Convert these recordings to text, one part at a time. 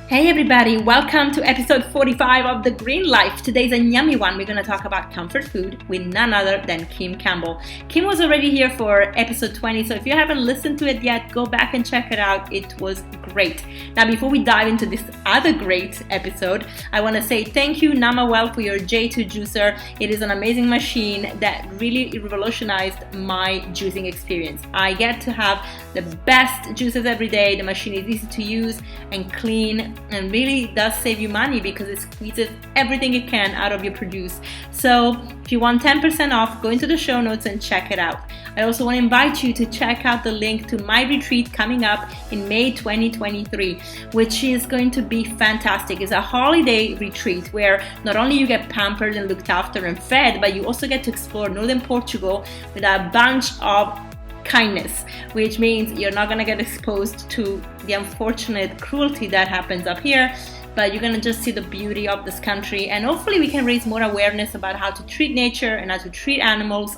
Hey everybody, welcome to episode 45 of The Green Life. Today's a yummy one. We're going to talk about comfort food with none other than Kim Campbell. Kim was already here for episode 20, so if you haven't listened to it yet, go back and check it out. It was great. Now, before we dive into this other great episode, I want to say thank you, Namawell, for your J2 juicer. It is an amazing machine that really revolutionized my juicing experience. I get to have the best juices every day. The machine is easy to use and clean, and really does save you money because it squeezes everything it can out of your produce. So if you want 10% off, go into the show notes and check it out. I also want to invite you to check out the link to my retreat coming up in May 2023, which is going to be fantastic. It's a holiday retreat where not only you get pampered and looked after and fed, but you also get to explore northern Portugal with a bunch of kindness, which means you're not going to get exposed to the unfortunate cruelty that happens up here, but you're going to just see the beauty of this country, and hopefully we can raise more awareness about how to treat nature and how to treat animals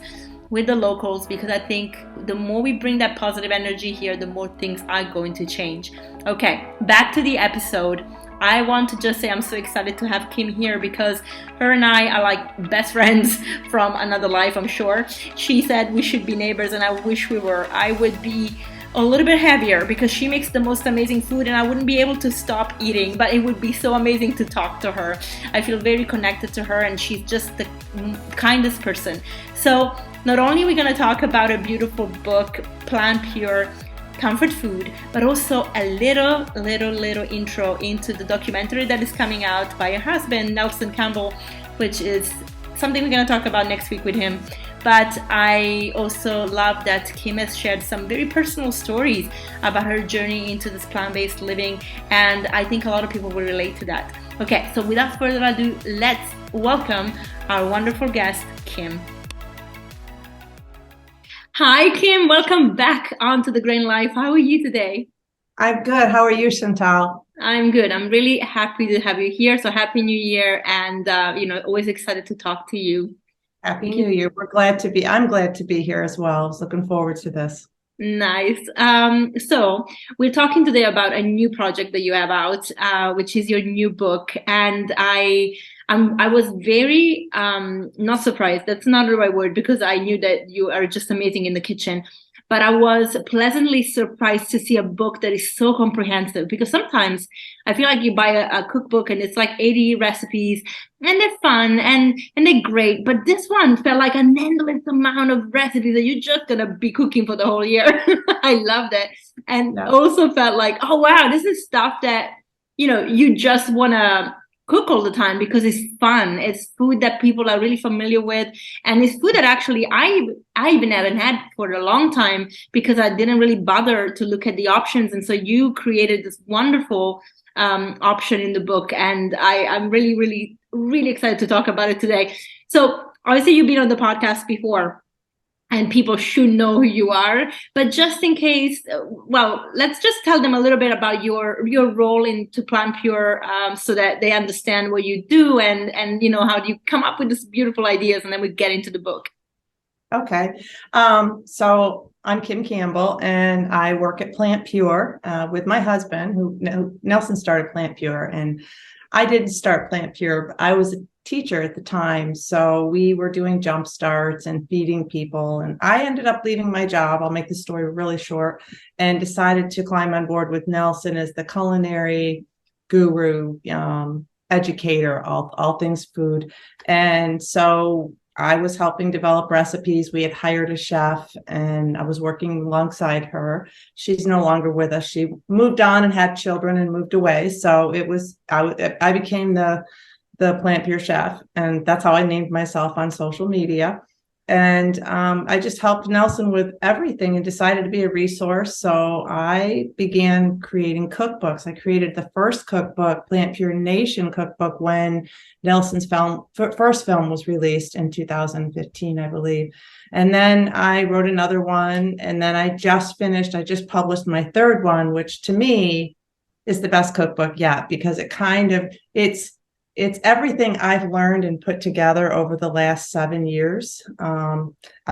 with the locals, because I think the more we bring that positive energy here, the more things are going to change. Okay, back to the episode. I want to just say I'm so excited to have Kim here because her and I are like best friends from another life, I'm sure. She said we should be neighbors, and I wish we were. I would be a little bit heavier because she makes the most amazing food and I wouldn't be able to stop eating, but it would be so amazing to talk to her. I feel very connected to her and she's just the kindest person. So not only are we going to talk about a beautiful book, Plant Pure Comfort Food, but also a little intro into the documentary that is coming out by her husband, Nelson Campbell, which is something we're going to talk about next week with him. But I also love that Kim has shared some very personal stories about her journey into this plant-based living, and I think a lot of people will relate to that. Okay, so without further ado, let's welcome our wonderful guest, Kim. Hi, Kim. Welcome back onto The Green Life. How are you today? I'm good. How are you, Chantal? I'm good. I'm really happy to have you here. So happy New Year, and always excited to talk to you. Happy New Year. I'm glad to be here as well. I was looking forward to this. Nice. So we're talking today about a new project that you have out, which is your new book. And I was very not surprised. That's not the right word, because I knew that you are just amazing in the kitchen. But I was pleasantly surprised to see a book that is so comprehensive, because sometimes I feel like you buy a cookbook and it's like 80 recipes and they're fun and they're great. But this one felt like an endless amount of recipes that you're just going to be cooking for the whole year. I loved it. And also felt like, oh, wow, this is stuff that, you just want to cook all the time because it's fun. It's food that people are really familiar with, and it's food that actually I even haven't had for a long time because I didn't really bother to look at the options. And so you created this wonderful option in the book, and I'm really excited to talk about it today. So obviously you've been on the podcast before and people should know who you are, but just in case, let's just tell them a little bit about your role into Plant Pure, so that they understand what you do and how do you come up with these beautiful ideas, and then we get into the book. Okay. So I'm Kim Campbell, and I work at Plant Pure with my husband, who Nelson started Plant Pure, and I didn't start Plant Pure, but I was a teacher at the time. So we were doing jump starts and feeding people. And I ended up leaving my job. I'll make the story really short, and decided to climb on board with Nelson as the culinary guru, educator, all things food. And so I was helping develop recipes. We had hired a chef, and I was working alongside her. She's no longer with us. She moved on and had children and moved away. So I became the Plant Pure chef, and that's how I named myself on social media. And I just helped Nelson with everything and decided to be a resource. So I began creating cookbooks. I created the first cookbook, Plant Pure Nation cookbook, when Nelson's first film was released in 2015, I believe. And then I wrote another one, and then I just published my third one, which to me is the best cookbook yet, because it's it's everything I've learned and put together over the last 7 years.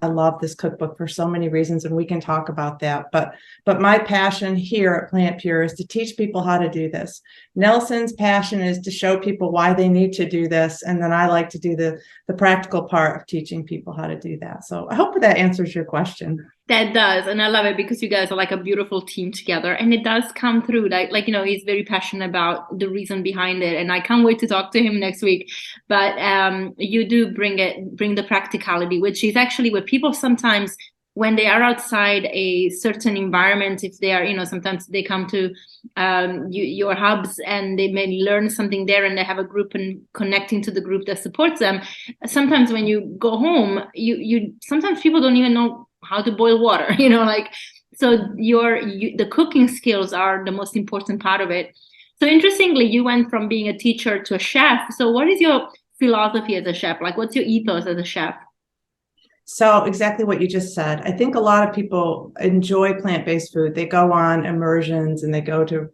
I love this cookbook for so many reasons, and we can talk about that. But my passion here at Plant Pure is to teach people how to do this. Nelson's passion is to show people why they need to do this, and then I like to do the practical part of teaching people how to do that. So I hope that answers your question. That does, and I love it because you guys are like a beautiful team together, and it does come through. Like he's very passionate about the reason behind it, and I can't wait to talk to him next week. But you do bring the practicality, which is actually what people sometimes, when they are outside a certain environment, if they are, sometimes they come to your hubs and they may learn something there, and they have a group and connecting to the group that supports them. Sometimes when you go home, you sometimes people don't even know how to boil water, so the cooking skills are the most important part of it. So interestingly, you went from being a teacher to a chef. So what is your philosophy as a chef? Like, what's your ethos as a chef? So exactly what you just said. I think a lot of people enjoy plant-based food. They go on immersions and they go to,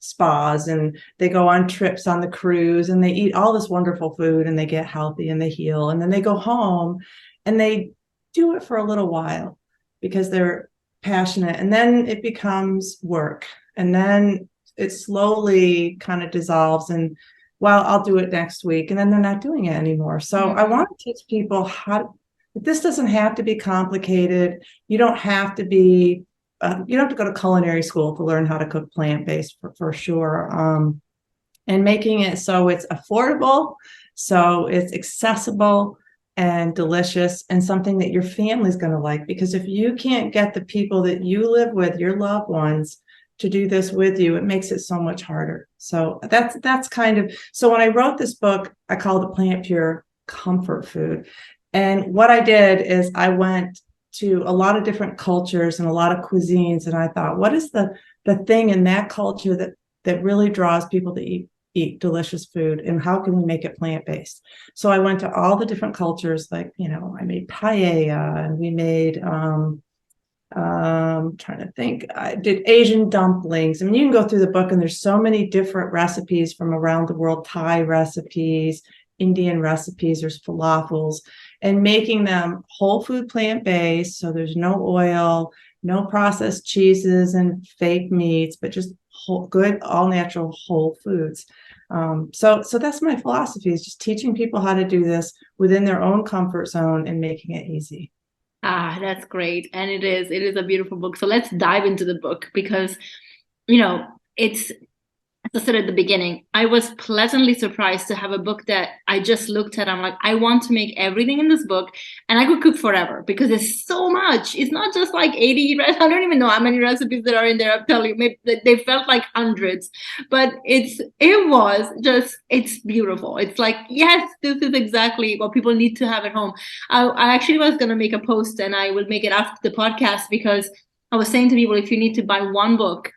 spas, and they go on trips on the cruise, and they eat all this wonderful food, and they get healthy and they heal. And then they go home and they do it for a little while because they're passionate, and then it becomes work, and then it slowly kind of dissolves, and I'll do it next week, and then they're not doing it anymore. So I want to teach people this doesn't have to be complicated. You don't have to be you don't have to go to culinary school to learn how to cook plant-based for sure. And making it so it's affordable, so it's accessible and delicious, and something that your family's going to like. Because if you can't get the people that you live with, your loved ones, to do this with you, it makes it so much harder. So that's kind of, so when I wrote this book, I called it Plant Pure Comfort Food. And what I did is I went to a lot of different cultures and a lot of cuisines, and I thought, what is the thing in that culture that really draws people to eat delicious food, and how can we make it plant-based? So I went to all the different cultures, like, I made paella, and we made trying to think, I did Asian dumplings. I mean, you can go through the book and there's so many different recipes from around the world, Thai recipes, Indian recipes, there's falafels, and making them whole food plant-based. So there's no oil, no processed cheeses and fake meats, but just good, all natural whole foods. So that's my philosophy, is just teaching people how to do this within their own comfort zone and making it easy. Ah, that's great. And it is a beautiful book. So let's dive into the book, because, it's, as I said at the beginning, I was pleasantly surprised to have a book that I just looked at. I'm like, I want to make everything in this book, and I could cook forever because there's so much. It's not just like 80, I don't even know how many recipes there are in there. I'm telling you, maybe they felt like hundreds, but it's beautiful. It's like, yes, this is exactly what people need to have at home. I actually was going to make a post, and I will make it after the podcast, because I was saying to people, if you need to buy one book,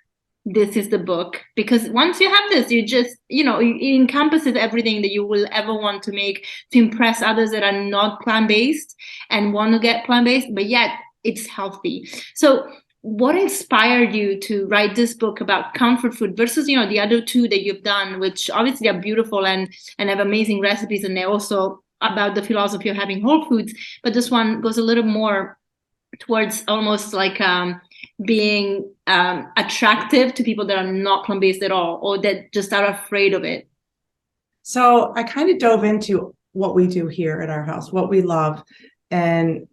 this is the book. Because once you have this, you just, it encompasses everything that you will ever want to make to impress others that are not plant-based and want to get plant-based, but yet it's healthy. So what inspired you to write this book about comfort food versus, the other two that you've done, which obviously are beautiful and have amazing recipes, and they're also about the philosophy of having whole foods, but this one goes a little more towards almost like being attractive to people that are not plant-based at all, or that just are afraid of it? So I kind of dove into what we do here at our house, what we love. And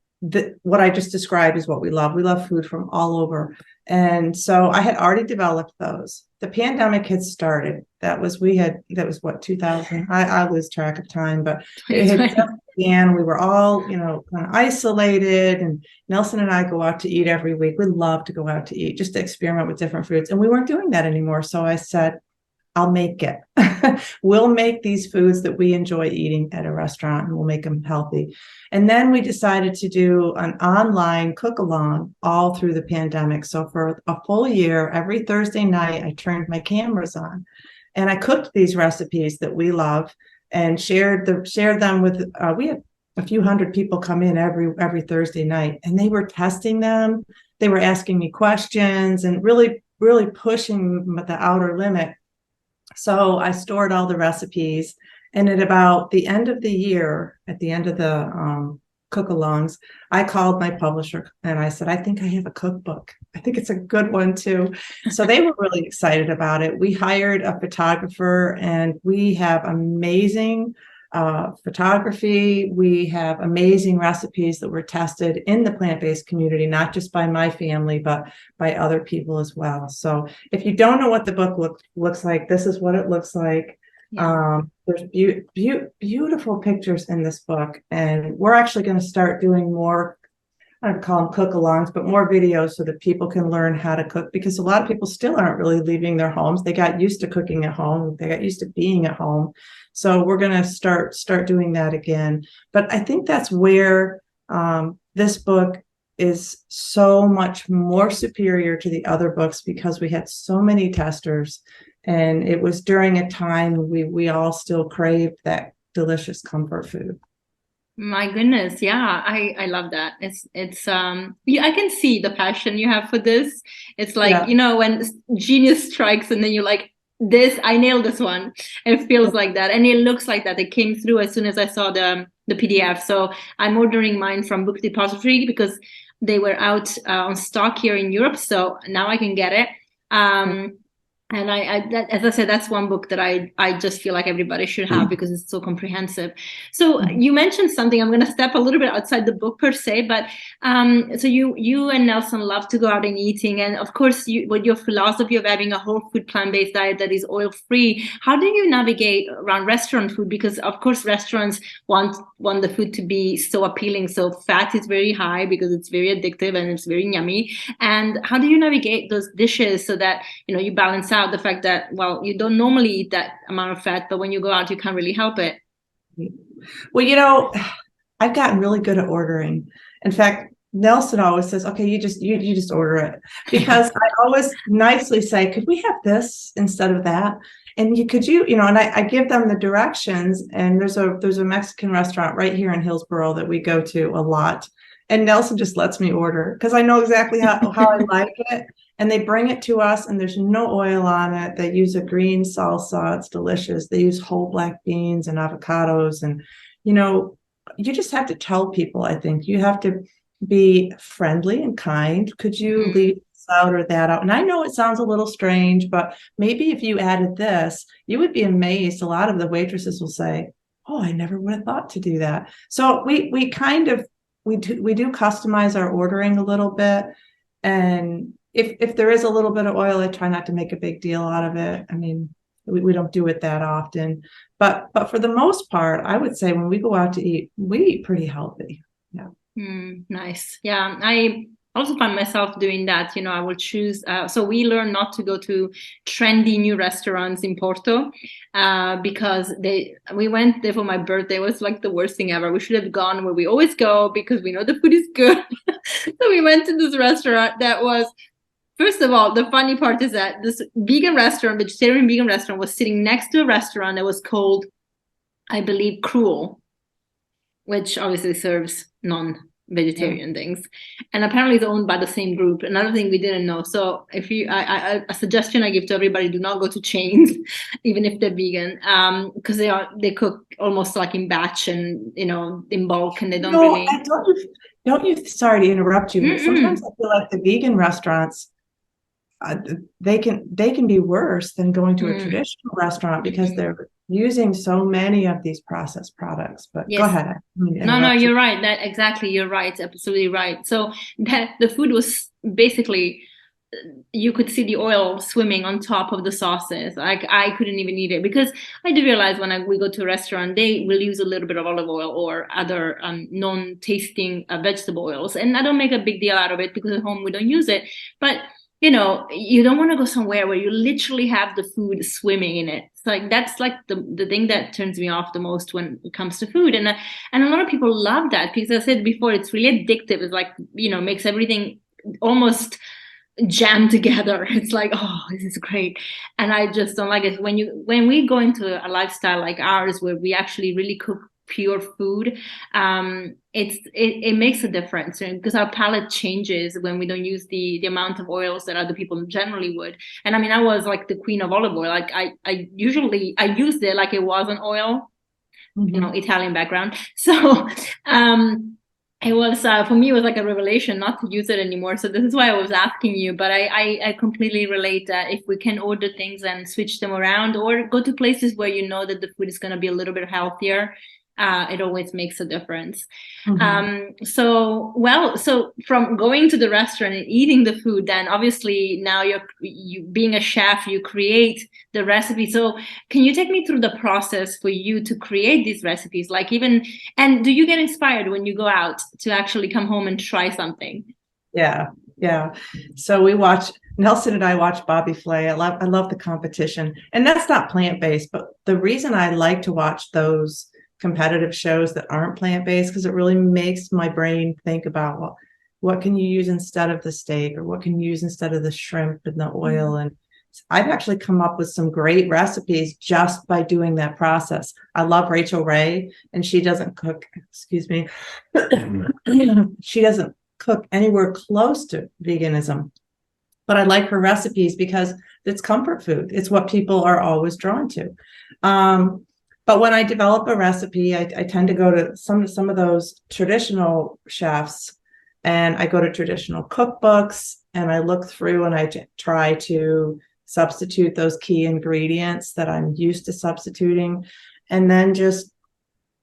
what I just described is what we love. We love food from all over. And so I had already developed those. The pandemic had started. That was what, 2000? I lose track of time, but it had just began. We were all, kind of isolated, and Nelson and I go out to eat every week. We love to go out to eat, just to experiment with different foods. And we weren't doing that anymore. So I said, I'll make it. We'll make these foods that we enjoy eating at a restaurant, and we'll make them healthy. And then we decided to do an online cook-along all through the pandemic. So for a full year, every Thursday night, I turned my cameras on, and I cooked these recipes that we love and shared them with, we had a few hundred people come in every Thursday night, and they were testing them. They were asking me questions and really, really pushing the outer limit. So I stored all the recipes, And at about the end of the year, at the end of the cook-alongs, I called my publisher and I said, I think I have a cookbook. I think it's a good one too. So they were really excited about it. We hired a photographer and we have amazing photography. We have amazing recipes that were tested in the plant-based community, not just by my family, but by other people as well. So if you don't know what the book looks like, this is what it looks like. Yeah. There's beautiful pictures in this book, and we're actually going to start doing more, I don't call them cook-alongs, but more videos so that people can learn how to cook, because a lot of people still aren't really leaving their homes. They got used to cooking at home. They got used to being at home. So we're going to start doing that again. But I think that's where this book is so much more superior to the other books, because we had so many testers. And it was during a time we all still craved that delicious comfort food. My goodness, yeah, I love that. I can see the passion you have for this. It's like, Yeah. you know, when genius strikes and then you're like, this, I nailed this one. It feels like that, and it looks like that. It came through as soon as I saw the PDF. So I'm ordering mine from Book Depository because they were out on stock here in Europe. So now I can get it. And as I said, that's one book that I just feel like everybody should have because it's so comprehensive. So you mentioned something. I'm going to step a little bit outside the book per se, but so you and Nelson love to go out and eating, and of course, with your philosophy of having a whole food plant-based diet that is oil free. How do you navigate around restaurant food? Because of course, restaurants want the food to be so appealing. So fat is very high because it's very addictive and it's very yummy. And how do you navigate those dishes so that you balance out the fact that, well, you don't normally eat that amount of fat, but when you go out, you can't really help it? Well, I've gotten really good at ordering. In fact, Nelson always says, okay, you just order it, because I always nicely say, could we have this instead of that? And and I give them the directions. And there's a Mexican restaurant right here in Hillsborough that we go to a lot. And Nelson just lets me order because I know exactly how I like it. And they bring it to us and there's no oil on it. They use a green salsa. It's delicious. They use whole black beans and avocados. And, you just have to tell people, I think you have to be friendly and kind. Could you leave this out or that out? And I know it sounds a little strange, but maybe if you added this, you would be amazed. A lot of the waitresses will say, oh, I never would have thought to do that. So we do customize our ordering a little bit. And if there is a little bit of oil, I try not to make a big deal out of it. I mean, we don't do it that often, but for the most part, I would say when we go out to eat, we eat pretty healthy. Yeah. Nice. Yeah. I also find myself doing that. I will choose. So we learn not to go to trendy new restaurants in Porto because we went there for my birthday. It was like the worst thing ever. We should have gone where we always go because we know the food is good. So we went to this restaurant that was, first of all, the funny part is that this vegetarian vegan restaurant was sitting next to a restaurant that was called, I believe, Cruel, which obviously serves non-vegetarian things, and apparently it's owned by the same group. Another thing we didn't know. So if a suggestion I give to everybody: do not go to chains, even if they're vegan, because they cook almost like in batch and in bulk, and they don't really. Don't you? Sorry to interrupt you, but sometimes I feel like the vegan restaurants. They can be worse than going to a traditional restaurant because they're using so many of these processed products. But yes. Go ahead. No, you're right. You're right. Absolutely right. So the food was basically, you could see the oil swimming on top of the sauces. Like I couldn't even eat it because I do realize when we go to a restaurant, they will use a little bit of olive oil or other non-tasting vegetable oils. And I don't make a big deal out of it because at home we don't use it. But you don't want to go somewhere where you literally have the food swimming in it. So that's like the thing that turns me off the most when it comes to food. And a lot of people love that because I said before, it's really addictive. It's like, makes everything almost jammed together. It's like, oh, this is great. And I just don't like it. When we go into a lifestyle like ours, where we actually really cook pure food, it makes a difference because our palate changes when we don't use the amount of oils that other people generally would. And I mean, I was like the queen of olive oil. Like I used it like it was an oil, Italian background. So it was for me, it was like a revelation not to use it anymore. So this is why I was asking you. But I completely relate that if we can order things and switch them around, or go to places where you know that the food is going to be a little bit healthier, it always makes a difference. So from going to the restaurant and eating the food, then obviously now you being a chef, you create the recipe. So can you take me through the process for you to create these recipes? And do you get inspired when you go out to actually come home and try something? Yeah. So Nelson and I watch Bobby Flay. I love the competition, and that's not plant-based, but the reason I like to watch those competitive shows that aren't plant-based, because it really makes my brain think about, well, what can you use instead of the steak, or what can you use instead of the shrimp and the oil? And I've actually come up with some great recipes just by doing that process. I love Rachel Ray, and she doesn't cook, excuse me, she doesn't cook anywhere close to veganism, but I like her recipes because it's comfort food. It's what people are always drawn to. But when I develop a recipe, I tend to go to some of those traditional chefs, and I go to traditional cookbooks, and I look through and I try to substitute those key ingredients that I'm used to substituting, and then just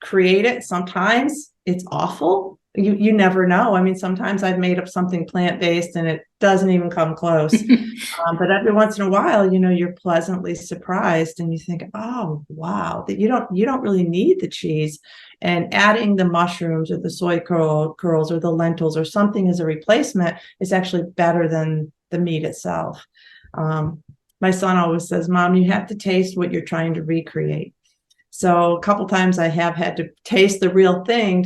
create it. Sometimes it's awful. You never know. I mean, sometimes I've made up something plant-based and it doesn't even come close. But every once in a while, you're pleasantly surprised, and you think, oh, wow, that you don't really need the cheese, and adding the mushrooms or the soy curls or the lentils or something as a replacement is actually better than the meat itself. My son always says, Mom, you have to taste what you're trying to recreate. So a couple times I have had to taste the real thing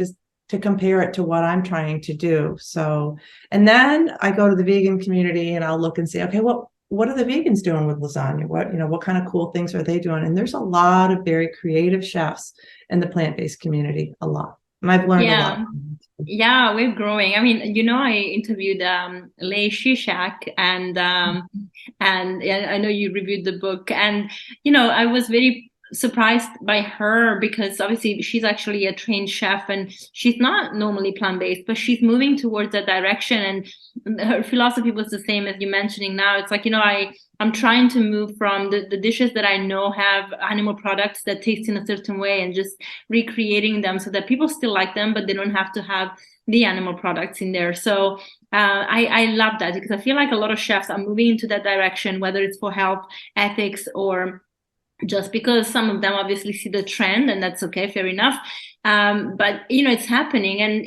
to compare it to what I'm trying to do. So, and then I go to the vegan community and I'll look and say, okay, what are the vegans doing with lasagna? What kind of cool things are they doing? And there's a lot of very creative chefs in the plant-based community, a lot. And I've learned a lot. Yeah, we're growing. I mean, I interviewed Lei Shishak, and I know you reviewed the book, and I was very surprised by her, because obviously she's actually a trained chef, and she's not normally plant-based, but she's moving towards that direction. And her philosophy was the same as you mentioning now. It's like, I'm trying to move from the dishes that I know have animal products that taste in a certain way, and just recreating them so that people still like them, but they don't have to have the animal products in there. So I love that, because I feel like a lot of chefs are moving into that direction, whether it's for health, ethics, or just because some of them obviously see the trend, and that's okay, fair enough. But it's happening, and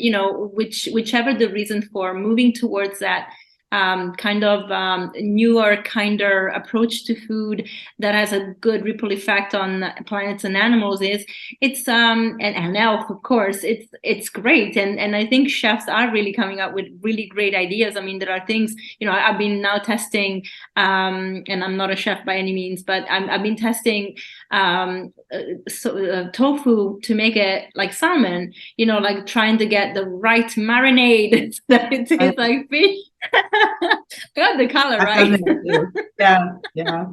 whichever the reason for moving towards that kind of newer, kinder approach to food that has a good ripple effect on planets and animals it's and health, of course, it's great. And I think chefs are really coming up with really great ideas. I mean, there are things, I've been now testing, and I'm not a chef by any means, but I've been testing tofu to make it like salmon, like trying to get the right marinade that it tastes like fish. Got the color right. Yeah.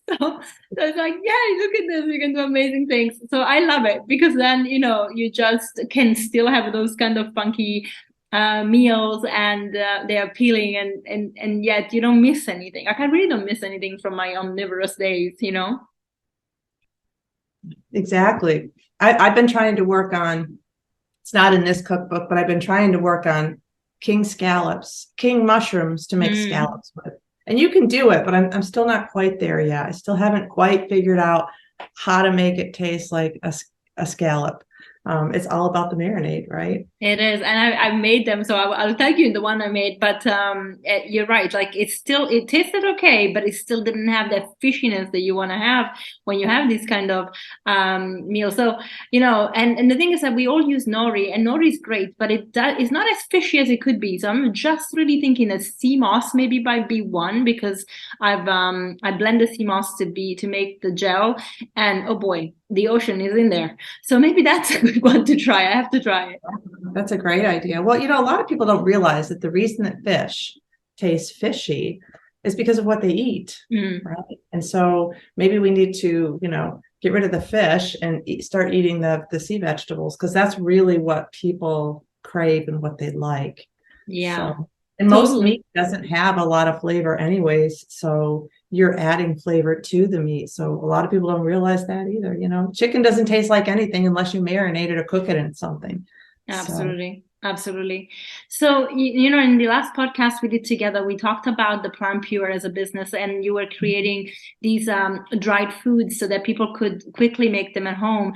So it's like, yeah, look at this, you can do amazing things. So I love it, because then you just can still have those kind of funky meals, and they're appealing, and yet you don't miss anything. Like, I really don't miss anything from my omnivorous days. Exactly. I've been trying to work on, it's not in this cookbook, but I've been trying to work on king mushrooms to make scallops with. And you can do it, but I'm still not quite there yet. I still haven't quite figured out how to make it taste like a scallop. It's all about the marinade, right? It is, and I've made them, so I'll tag you in the one I made. But you're right, like it tasted okay, but it still didn't have that fishiness that you want to have when you have this kind of meal. So and the thing is that we all use nori, and nori is great, but it's not as fishy as it could be. So I'm just really thinking that sea moss maybe might be one, because I blend the sea moss to make the gel, and oh boy, the ocean is in there. So maybe that's a good one to try. I have to try it. That's a great idea. Well, a lot of people don't realize that the reason that fish tastes fishy is because of what they eat, right? And so maybe we need to, get rid of the fish and start eating the sea vegetables, because that's really what people crave and what they like. Yeah. So, and most meat doesn't have a lot of flavor anyways, so you're adding flavor to the meat. So a lot of people don't realize that either. Chicken doesn't taste like anything unless you marinate it or cook it in something. Absolutely. Absolutely. So, in the last podcast we did together, we talked about the Plant Pure as a business, and you were creating these dried foods so that people could quickly make them at home.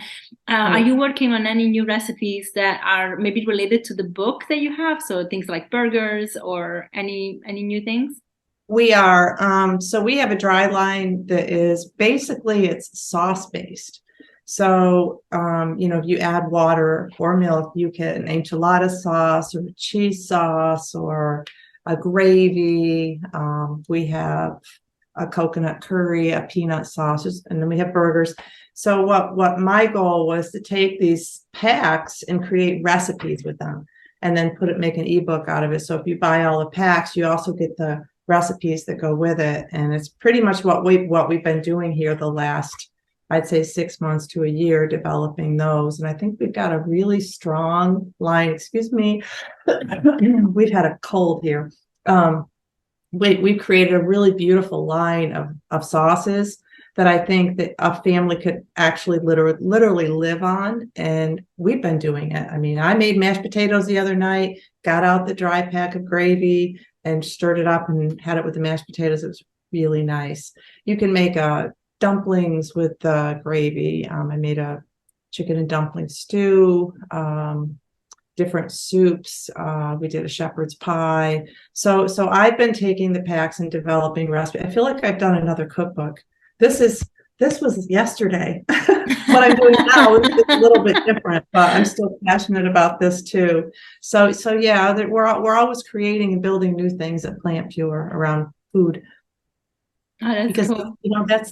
Are you working on any new recipes that are maybe related to the book that you have? So things like burgers or any new things? We are. So we have a dry line that is basically, it's sauce based. So, if you add water or milk, you get an enchilada sauce or a cheese sauce or a gravy. We have a coconut curry, a peanut sauce, and then we have burgers. So what my goal was to take these packs and create recipes with them, and then make an ebook out of it. So if you buy all the packs, you also get the recipes that go with it. And it's pretty much what we've been doing here the last, I'd say, 6 months to a year, developing those. And I think we've got a really strong line. Excuse me. We've had a cold here. We've created a really beautiful line of sauces that I think that a family could actually literally live on. And we've been doing it. I mean, I made mashed potatoes the other night, got out the dry pack of gravy and stirred it up and had it with the mashed potatoes. It was really nice. You can make dumplings with gravy. I made a chicken and dumpling stew, different soups. We did a shepherd's pie. So I've been taking the packs and developing recipes. I feel like I've done another cookbook. This was yesterday. What I'm doing now is a little bit different, but I'm still passionate about this too. So yeah, we're always creating and building new things at Plant Pure around food. Oh, that's because cool.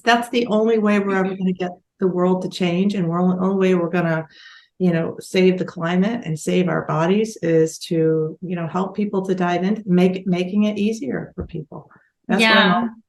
That's the only way we're ever going to get the world to change, and the only way we're going to save the climate and save our bodies is to help people to dive into making it easier for people. That's what I'm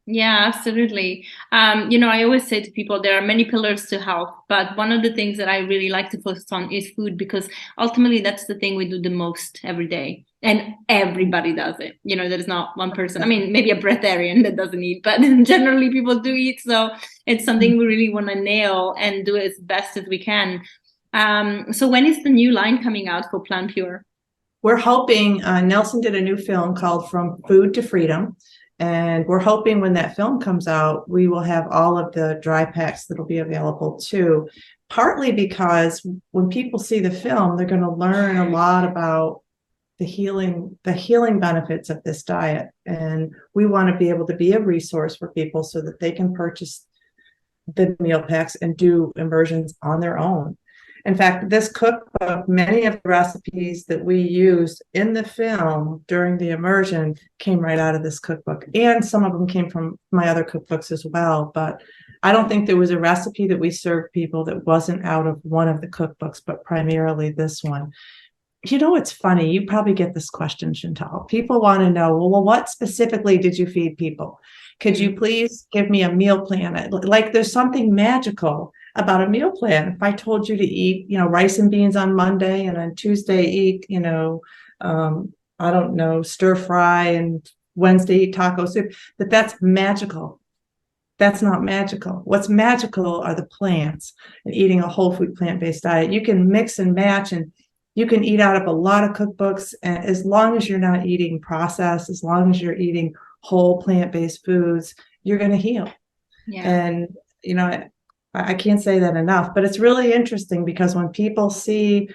Yeah, absolutely. I always say to people, there are many pillars to health, but one of the things that I really like to focus on is food, because ultimately that's the thing we do the most every day, and everybody does it. There's not one person. I mean, maybe a breatharian that doesn't eat, but generally people do eat. So it's something we really want to nail and do as best as we can. So when is the new line coming out for Plant Pure? We're hoping, Nelson did a new film called From Food to Freedom. And we're hoping when that film comes out, we will have all of the dry packs that'll be available too. Partly because when people see the film, they're going to learn a lot about the healing benefits of this diet. And we want to be able to be a resource for people so that they can purchase the meal packs and do immersions on their own. In fact, this cookbook, many of the recipes that we used in the film during the immersion came right out of this cookbook. And some of them came from my other cookbooks as well. But I don't think there was a recipe that we served people that wasn't out of one of the cookbooks, but primarily this one. It's funny. You probably get this question, Chantal. People want to know, well, what specifically did you feed people? Could you please give me a meal plan? Like there's something magical about a meal plan. If I told you to eat, rice and beans on Monday, and on Tuesday eat, I don't know, stir fry, and Wednesday eat taco soup, that's magical. That's not magical. What's magical are the plants, and eating a whole food plant-based diet. You can mix and match, and you can eat out of a lot of cookbooks, and as long as you're not eating processed, as long as you're eating whole plant-based foods, you're going to heal. Yeah. And I can't say that enough, but it's really interesting because when people see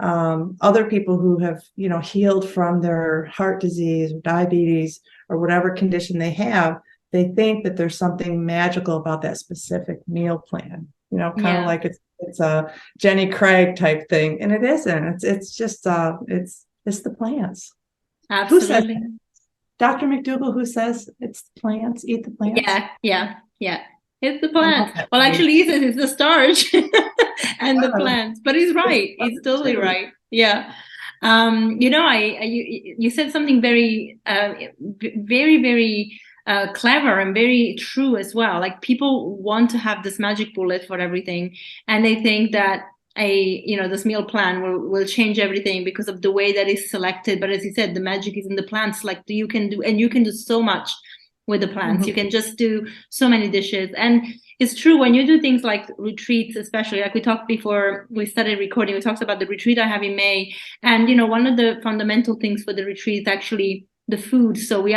other people who have, healed from their heart disease or diabetes or whatever condition they have, they think that there's something magical about that specific meal plan, kind of like it's a Jenny Craig type thing. And it isn't. It's just it's the plants. Absolutely. Who says that? Dr. McDougall, who says it's the plants, eat the plants? Yeah. It's the plants. Well, actually, he says it's the starch and the plants, but he's right. He's totally right. Yeah. You said something very, very, very clever and very true as well. Like people want to have this magic bullet for everything, and they think that this meal plan will change everything because of the way that it's selected. But as you said, the magic is in the plants. Like you can do so much with the plants. You can just do so many dishes. And it's true when you do things like retreats, especially like we talked before we started recording, we talked about the retreat I have in May. And, one of the fundamental things for the retreat is actually the food. So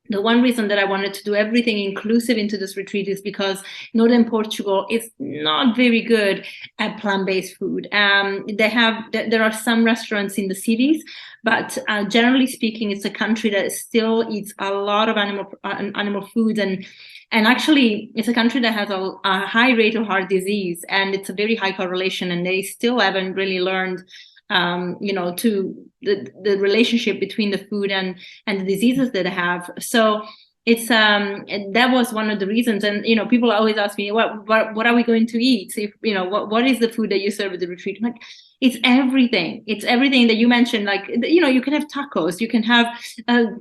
the one reason that I wanted to do everything inclusive into this retreat is because northern Portugal is not very good at plant-based food. There are some restaurants in the cities, but generally speaking, it's a country that still eats a lot of animal foods, and actually it's a country that has a high rate of heart disease, and it's a very high correlation, and they still haven't really learned to the relationship between the food and the diseases that they have. So it's and that was one of the reasons. And people always ask me, what are we going to eat? If what is the food that you serve at the retreat? I'm like, it's everything. It's everything that you mentioned. Like you can have tacos, you can have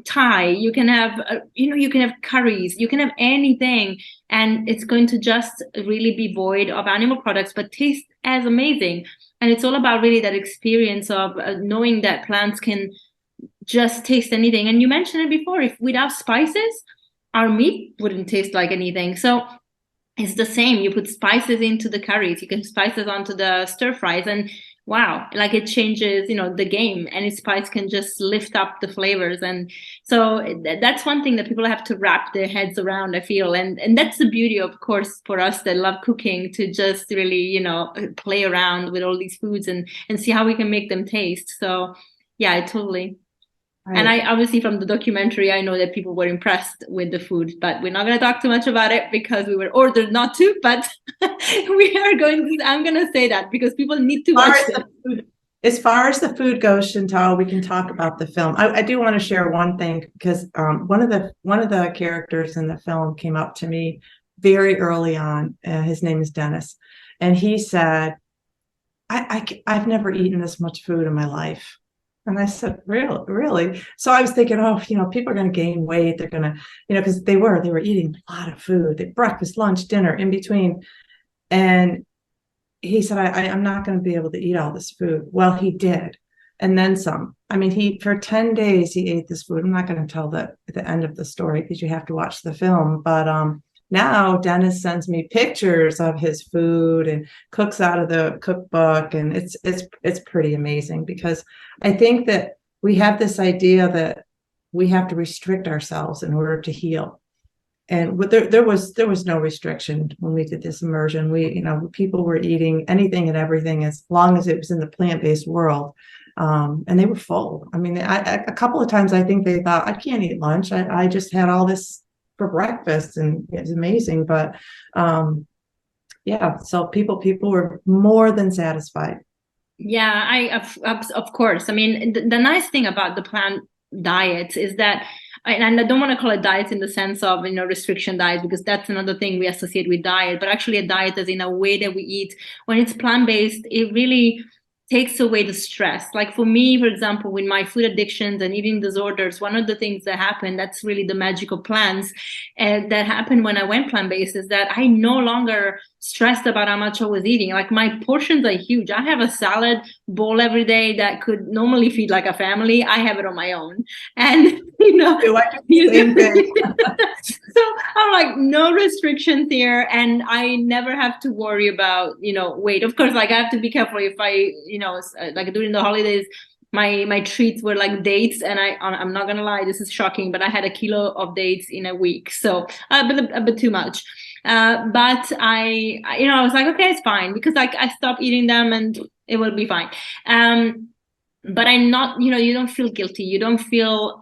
Thai, you can have you can have curries, you can have anything, and it's going to just really be void of animal products, but taste as amazing. And it's all about really that experience of knowing that plants can just taste anything. And you mentioned it before, if without spices, our meat wouldn't taste like anything. So it's the same. You put spices into the curries, you can spices onto the stir fries, and wow, like it changes, the game, and spice can just lift up the flavors. And so that's one thing that people have to wrap their heads around, I feel. And that's the beauty, of course, for us that love cooking, to just really, play around with all these foods and see how we can make them taste. So yeah, totally. Right. And I obviously from the documentary, I know that people were impressed with the food, but we're not going to talk too much about it because we were ordered not to, but I'm going to say that because people need to watch it. As far as the food goes, Chantal, we can talk about the film. I do want to share one thing because one of the characters in the film came up to me very early on. His name is Dennis. And he said, I've never eaten this much food in my life. And I said, really? So I was thinking, people are going to gain weight. They're going to, because they were eating a lot of food, breakfast, lunch, dinner, in between. And he said, I'm not going to be able to eat all this food. Well, he did. And then some. I mean, for 10 days, he ate this food. I'm not going to tell the end of the story because you have to watch the film. But now Dennis sends me pictures of his food and cooks out of the cookbook, and it's pretty amazing because I think that we have this idea that we have to restrict ourselves in order to heal, and there was no restriction when we did this immersion. People were eating anything and everything as long as it was in the plant-based world, and they were full. I mean, a couple of times I think they thought I can't eat lunch. I just had all this for breakfast, and it's amazing. But so people were more than satisfied. Yeah, of course. I mean, the nice thing about the plant diets is that, and I don't want to call it diets in the sense of restriction diet, because that's another thing we associate with diet, but actually a diet is in a way that we eat. When it's plant-based, it really takes away the stress. Like for me, for example, with my food addictions and eating disorders, one of the things that happened, that's really the magical plants that happened when I went plant-based, is that I no longer stressed about how much I was eating. Like my portions are huge. I have a salad bowl every day that could normally feed like a family. I have it on my own. And same thing. So I'm like, no restrictions here, and I never have to worry about weight. Of course, like I have to be careful if I like during the holidays, my treats were like dates, and I'm not gonna lie, this is shocking, but I had 1 kilo of dates in a week, so a bit too much. But I was like, okay, it's fine, because like I stopped eating them and it will be fine. But I'm not, you don't feel guilty. You don't feel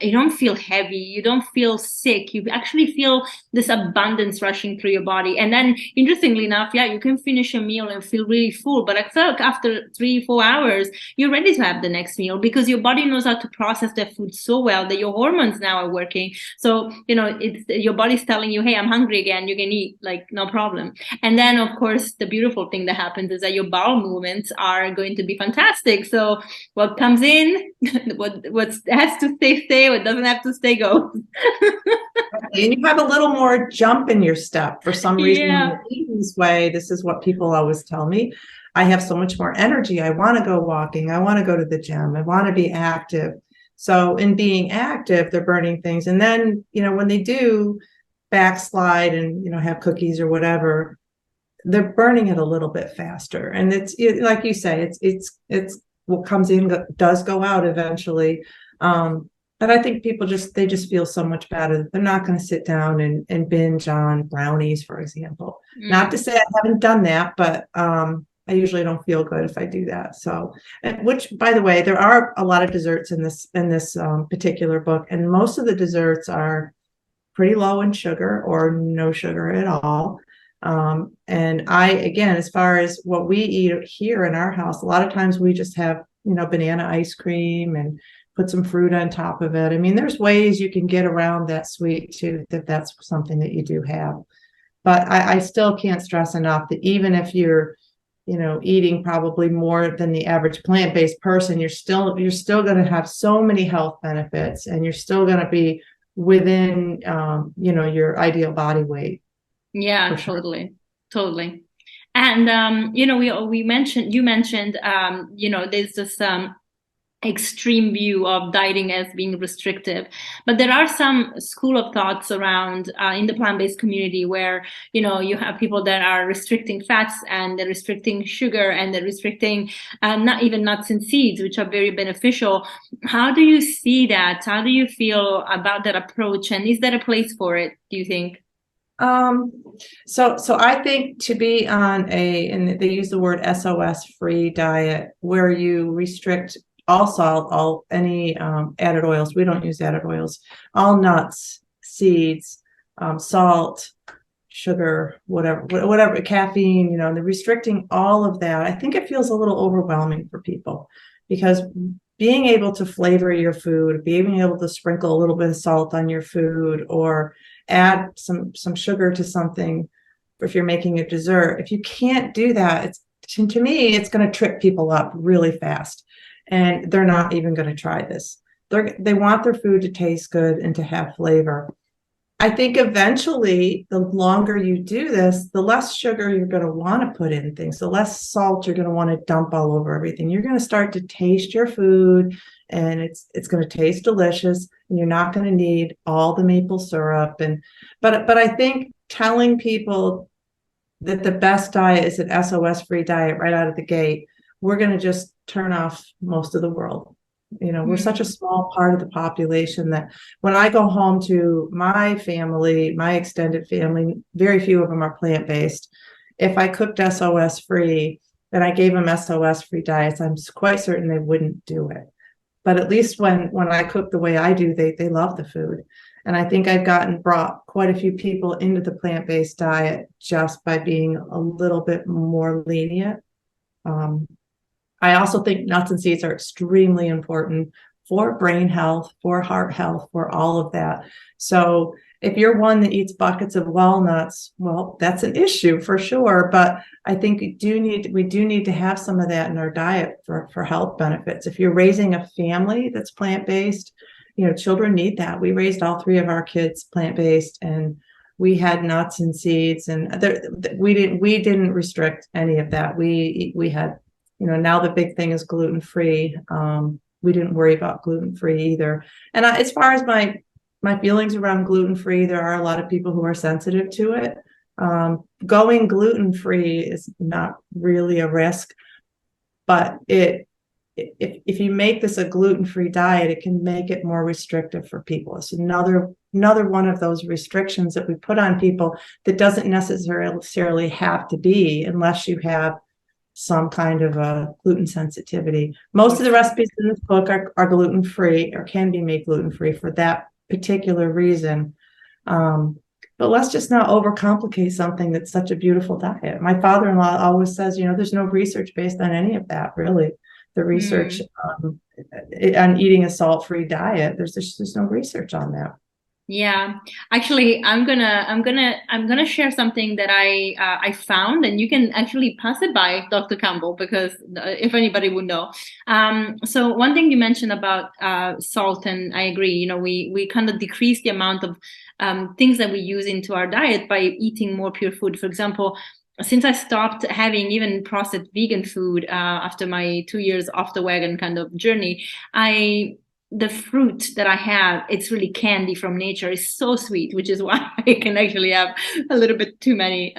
heavy. You don't feel sick. You actually feel this abundance rushing through your body. And then interestingly enough, you can finish a meal and feel really full. But I feel like after 3-4 hours, you're ready to have the next meal because your body knows how to process that food so well that your hormones now are working. So, it's your body's telling you, hey, I'm hungry again. You can eat, like no problem. And then of course, the beautiful thing that happens is that your bowel movements are going to be fantastic. So what comes comes in, what has to stay, what doesn't have to stay goes. And you have a little more jump in your step for some reason. When you eat this way, this is what people always tell me. I have so much more energy. I want to go walking. I want to go to the gym. I want to be active. So in being active, they're burning things. And then, when they do backslide and, have cookies or whatever, they're burning it a little bit faster. And it's like you say, it's what comes in does go out eventually. But I think people they just feel so much better. They're not going to sit down and binge on brownies, for example. Not to say I haven't done that, but I usually don't feel good if I do that. So, which, by the way, there are a lot of desserts in this particular book, and most of the desserts are pretty low in sugar or no sugar at all. And again, as far as what we eat here in our house, a lot of times we just have, banana ice cream and put some fruit on top of it. I mean, there's ways you can get around that sweet tooth if that's something that you do have. But I still can't stress enough that even if you're, eating probably more than the average plant-based person, you're still going to have so many health benefits, and you're still going to be within, your ideal body weight. Yeah, sure. Totally. And, you mentioned, there's this extreme view of dieting as being restrictive, but there are some school of thoughts around in the plant-based community where you have people that are restricting fats, and they're restricting sugar, and they're restricting not even nuts and seeds, which are very beneficial. How do you see that? How do you feel about that approach, and is there a place for it, do you think? So I think to be on and they use the word SOS free diet, where you restrict all salt, all any added oils. We don't use added oils. All nuts, seeds, salt, sugar, whatever, caffeine. They're restricting all of that. I think it feels a little overwhelming for people, because being able to flavor your food, being able to sprinkle a little bit of salt on your food, or add some sugar to something if you're making a dessert, if you can't do that, to me, it's going to trip people up really fast. And they're not even going to try this. They want their food to taste good and to have flavor. I think eventually, the longer you do this, the less sugar you're going to want to put in things, the less salt you're going to want to dump all over everything. You're going to start to taste your food, and it's going to taste delicious, and you're not going to need all the maple syrup. But I think telling people that the best diet is an SOS-free diet right out of the gate, we're going to just turn off most of the world. We're such a small part of the population that when I go home to my family, my extended family, very few of them are plant-based. If I cooked SOS free and I gave them SOS free diets, I'm quite certain they wouldn't do it. But at least when I cook the way I do, they love the food. And I think I've brought quite a few people into the plant-based diet just by being a little bit more lenient. I also think nuts and seeds are extremely important for brain health, for heart health, for all of that. So if you're one that eats buckets of walnuts, well, that's an issue for sure. But I think we do need to have some of that in our diet for health benefits. If you're raising a family that's plant-based, children need that. We raised all three of our kids plant-based, and we had nuts and seeds, and we didn't restrict any of that. We had, now the big thing is gluten-free. We didn't worry about gluten-free either. And as far as my feelings around gluten-free, there are a lot of people who are sensitive to it. Going gluten-free is not really a risk, but if you make this a gluten-free diet, it can make it more restrictive for people. It's another one of those restrictions that we put on people that doesn't necessarily have to be, unless you have some kind of a gluten sensitivity. Most of the recipes in this book are gluten-free, or can be made gluten-free for that particular reason. But let's just not overcomplicate something that's such a beautiful diet. My father-in-law always says, there's no research based on any of that, really. The research on eating a salt-free diet, there's no research on that. Yeah, actually, I'm gonna share something that I found, and you can actually pass it by Dr. Campbell because if anybody would know. So one thing you mentioned about salt, and I agree. You know, we kind of decrease the amount of things that we use into our diet by eating more pure food. For example, since I stopped having even processed vegan food after my 2 years off the wagon kind of journey, I the fruit that I have, it's really candy from nature. It's so sweet, which is why I can actually have a little bit too many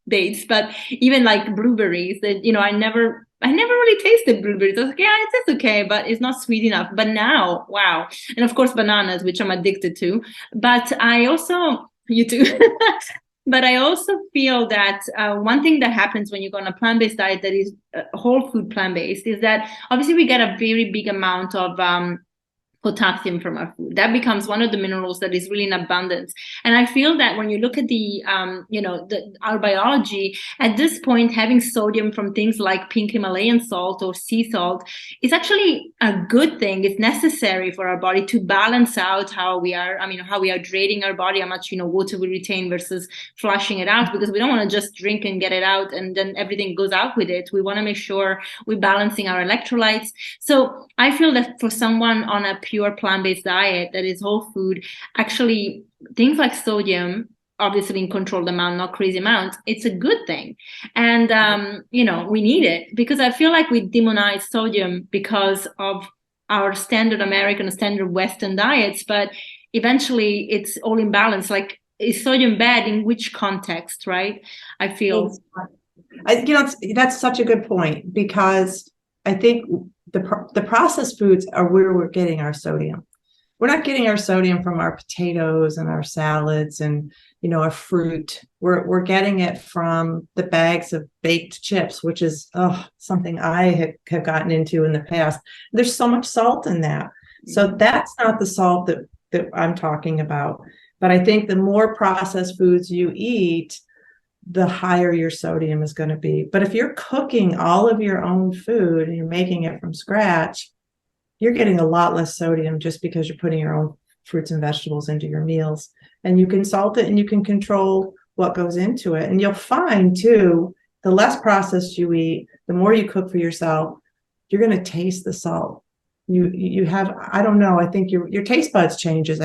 dates. But even like blueberries, that I never really tasted blueberries. I was like, yeah, it's okay, but it's not sweet enough. But now, wow! And of course, bananas, which I'm addicted to. But I also, you too. But I also feel that one thing that happens when you go on a plant-based diet that is whole food plant-based is that obviously we get a very big amount of potassium from our food. That becomes one of the minerals that is really in abundance. And I feel that when you look at our biology, at this point, having sodium from things like pink Himalayan salt or sea salt is actually a good thing. It's necessary for our body to balance out how we are, how we are draining our body, how much, water we retain versus flushing it out, because we don't want to just drink and get it out and then everything goes out with it. We want to make sure we're balancing our electrolytes. So I feel that for someone on a pure plant-based diet that is whole food, actually things like sodium, obviously in controlled amount, not crazy amounts, it's a good thing. And we need it, because I feel like we demonize sodium because of our standard American, standard Western diets, but eventually it's all in balance. Like, is sodium bad in which context, right? I feel. That's such a good point, because I think the processed foods are where we're getting our sodium. We're not getting our sodium from our potatoes and our salads and our fruit. We're getting it from the bags of baked chips, which is something I have gotten into in the past. There's so much salt in that. So that's not the salt that I'm talking about. But I think the more processed foods you eat, the higher your sodium is going to be. But if you're cooking all of your own food and you're making it from scratch, you're getting a lot less sodium just because you're putting your own fruits and vegetables into your meals. And you can salt it and you can control what goes into it. And you'll find too, the less processed you eat, the more you cook for yourself, you're going to taste the salt. You have, I don't know, I think your taste buds changes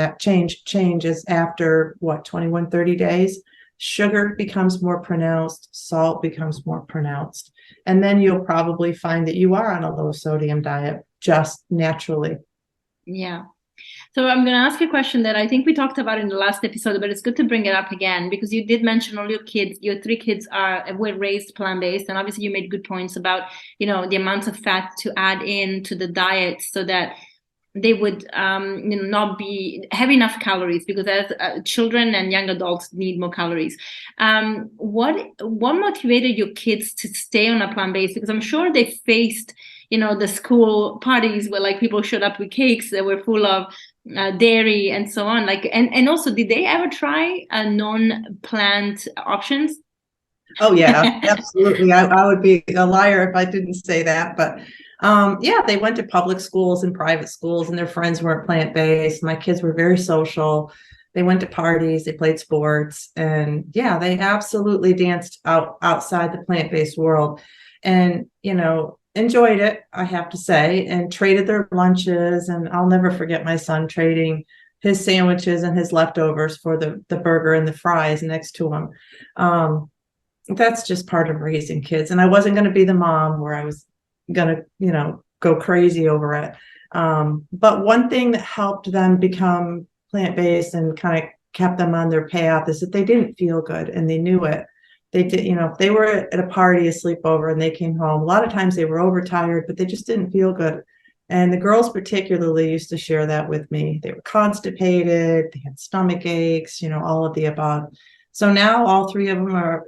after 21, 30 days. Sugar becomes more pronounced, salt becomes more pronounced. And then you'll probably find that you are on a low sodium diet just naturally. Yeah. So I'm going to ask you a question that I think we talked about in the last episode, but it's good to bring it up again, because you did mention all your 3 kids were raised plant-based, and obviously you made good points about, the amounts of fat to add in to the diet so that they would not have enough calories, because as children and young adults need more calories. What motivated your kids to stay on a plant-based? Because I'm sure they faced the school parties where like people showed up with cakes that were full of dairy and so on. Like, and also, did they ever try non-plant options? Oh yeah, absolutely. I would be a liar if I didn't say that. But yeah, they went to public schools and private schools, and their friends weren't plant-based. My kids were very social. They went to parties, they played sports, and yeah, they absolutely danced outside the plant-based world, and enjoyed it, I have to say, and traded their lunches. And I'll never forget my son trading his sandwiches and his leftovers for the burger and the fries next to him. That's just part of raising kids. And I wasn't going to be the mom where I was going to, go crazy over it. But one thing that helped them become plant-based and kind of kept them on their path is that they didn't feel good, and they knew it. They did, if they were at a party, a sleepover, and they came home, a lot of times they were overtired, but they just didn't feel good. And the girls particularly used to share that with me. They were constipated, they had stomach aches, all of the above. So now all 3 of them are,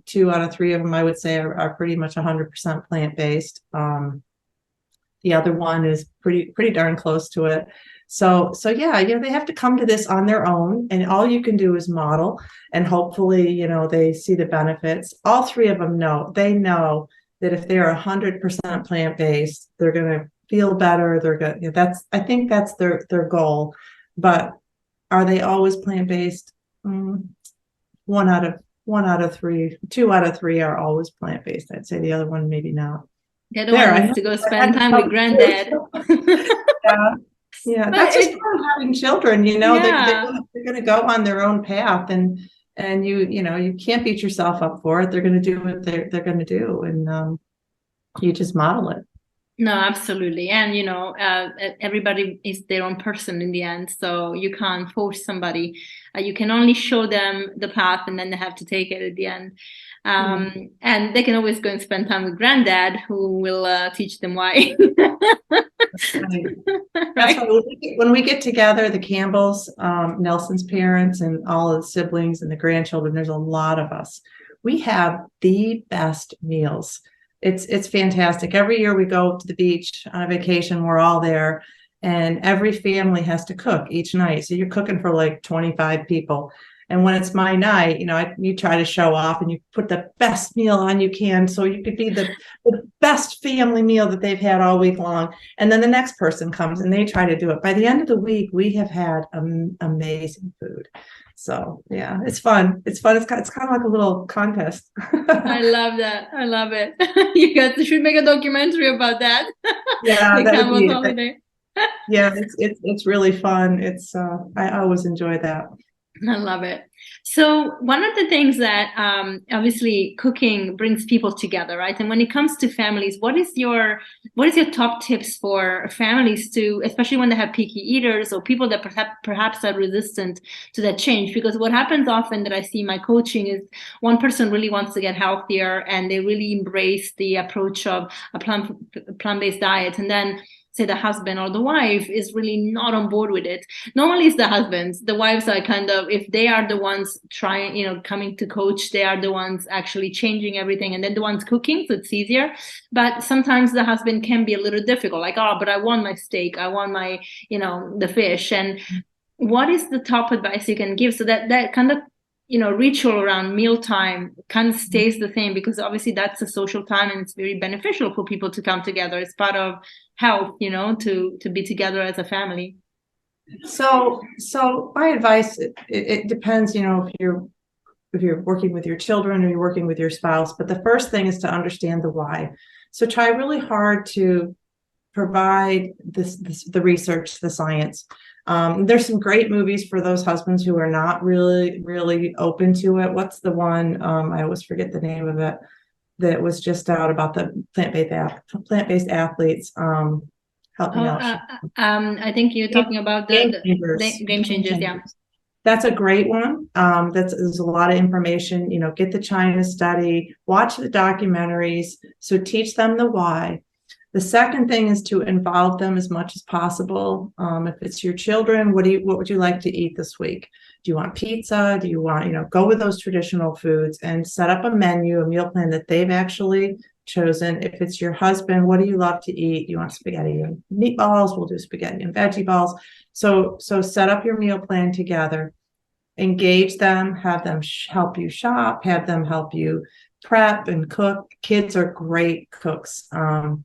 2 out of 3 of them, I would say, are pretty much 100% plant-based. The other one is pretty darn close to it. So yeah, they have to come to this on their own, and all you can do is model, and hopefully, they see the benefits. All 3 of them know that if they're 100% plant-based, they're going to feel better. They're good. I think that's their goal. But Are they always plant-based? One out of three, 2 out of 3 are always plant-based. I'd say the other one maybe not. The other one needs to go spend time with granddad. Yeah, yeah, But that's just part of having children. yeah. They're going to go on their own path, and you can't beat yourself up for it. They're going to do what they're going to do, and you just model it. No, absolutely. And, everybody is their own person in the end. So you can't force somebody. You can only show them the path and then they have to take it at the end. And they can always go and spend time with granddad who will teach them why. Right. Right? That's why when we get together, the Campbells, Nelson's parents, and all of the siblings and the grandchildren, there's a lot of us. We have the best meals. It's fantastic. Every year we go to the beach on a vacation, we're all there, and every family has to cook each night. So you're cooking for like 25 people. And when it's my night, you try to show off and you put the best meal on you can, so you could be the best family meal that they've had all week long. And then the next person comes and they try to do it. By the end of the week, we have had amazing food. So yeah, it's fun. It's fun. It's kind of like a little contest. I love that. I love it. You guys should make a documentary about that. Yeah, The that would Campbell be holiday. Yeah, it's really fun. I always enjoy that. I love it. So one of the things that obviously cooking brings people together, right? And when it comes to families, what is your top tips for families to, especially when they have picky eaters or people that perhaps are resistant to that change? Because what happens often that I see in my coaching is one person really wants to get healthier and they really embrace the approach of a plant-based diet, and then say the husband or the wife is really not on board with it. Normally it's the husbands. The wives are kind of, if they are the ones trying, coming to coach, they are the ones actually changing everything, and then the ones cooking, so it's easier. But sometimes the husband can be a little difficult, like, oh, but I want my steak, I want my, the fish. And what is the top advice you can give so that kind of ritual around mealtime kind of stays the same, because obviously that's a social time and it's very beneficial for people to come together. It's part of health, to be together as a family. So my advice, it depends, if you're working with your children or you're working with your spouse, but the first thing is to understand the why. So try really hard to provide the research, the science. There's some great movies for those husbands who are not really open to it. What's the one? I always forget the name of it. That was just out about the plant-based athletes. Help me out. I think you're talking about Game Changers. Yeah. That's a great one. There's a lot of information. Get the China study, watch the documentaries. So teach them the why. The second thing is to involve them as much as possible. If it's your children, what would you like to eat this week? Do you want pizza? Do you want, go with those traditional foods and set up a menu, a meal plan that they've actually chosen. If it's your husband, what do you love to eat? Do you want spaghetti and meatballs? We'll do spaghetti and veggie balls. So set up your meal plan together, engage them, have them help you shop, have them help you prep and cook. Kids are great cooks.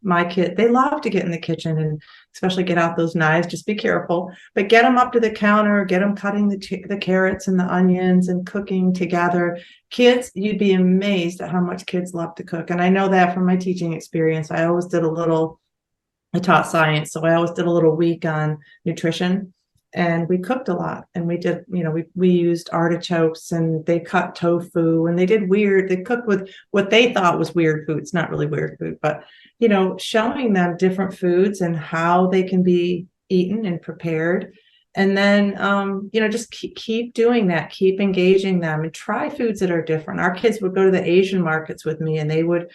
My kid, they love to get in the kitchen and especially get out those knives. Just be careful, but get them up to the counter, get them cutting the carrots and the onions and cooking together. Kids, you'd be amazed at how much kids love to cook. And I know that from my teaching experience. I taught science, so I always did a little week on nutrition. And we cooked a lot, and we did, we used artichokes, and they cut tofu, and they cooked with what they thought was weird food. It's not really weird food, but, showing them different foods and how they can be eaten and prepared. And then, just keep doing that, keep engaging them and try foods that are different. Our kids would go to the Asian markets with me, and they would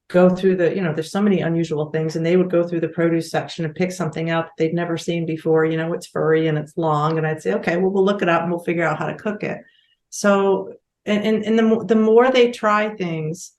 go through there's so many unusual things, and they would go through the produce section and pick something out that they'd never seen before. It's furry and it's long, and I'd say, okay, well, we'll look it up and we'll figure out how to cook it. So, and the more they try things,